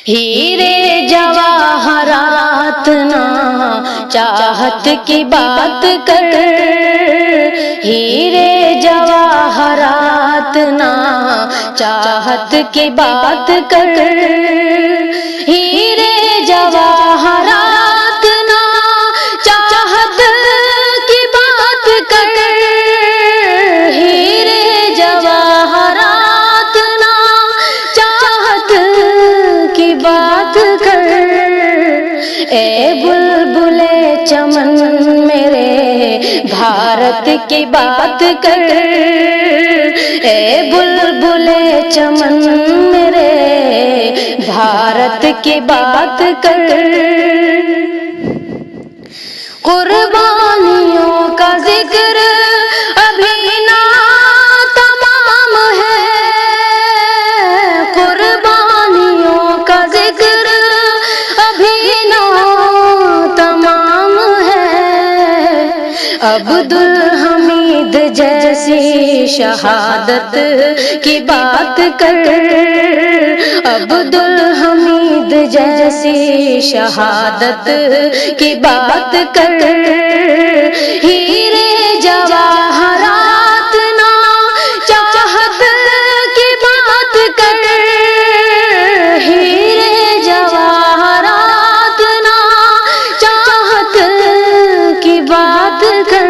ہیرے جواہرات نا چاہت کی بات کر، ہیرے جواہرات نا چاہت کی بات کر، ہیرے جواہرات نا چاہت کی بات کر، ہیرے جواہرات نا چاہت کی بات کر، اے بلبل چمن میرے بھارت کی بات کر، اے بلبل چمن میرے بھارت کی بات کر، قربانیوں کا ذکر ابھی نہ تمام ہے، قربانیوں کا ذکر ابھی نہ تمام ہے، عبدالحمید جیسی شہادت کی بات کر، عبدالحمید جیسی شہادت کی بات کر، ہیرے جواہرات نا چاہت کی بات کر، ہیرے جواہرات نا چاہت کی بات کر،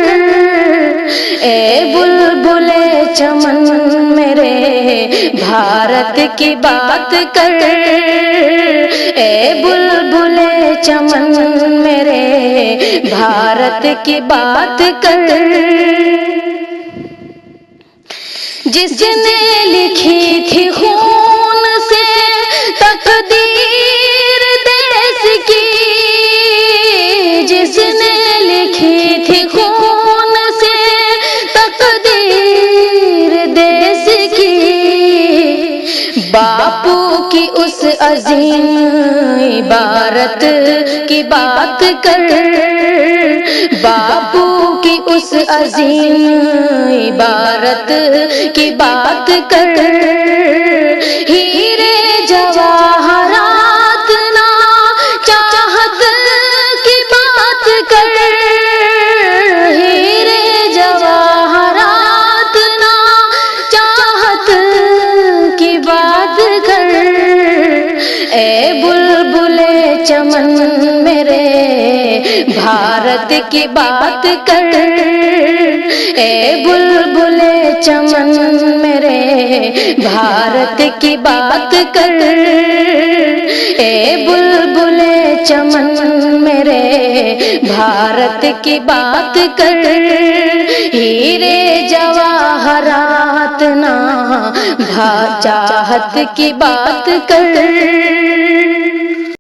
اے بلبل چمن میرے بھارت کی بات کر، اے بلبل چمن میرے بھارت کی بات کر، جس نے لکھی تھی خون سے تقدیر دیس کی، جس نے لکھی تھی خون سے تقدیر دیس کی، باپو کی اس عظیم عبارت کی بات کر، باپو کی اس عظیم عبارت کی بات کر، ہیرے جواہرات نا چاہت کی بات کر، ہیرے جواہرات نا چاہت کی بات کر، اے بلبل چمن میرے بھارت کی بات کر، اے بلبل چمن میرے بھارت کی بات کر، اے بلبل چمن میرے بھارت کی بات کر، ہیرے جواہرات نا چاہت کی بات کر۔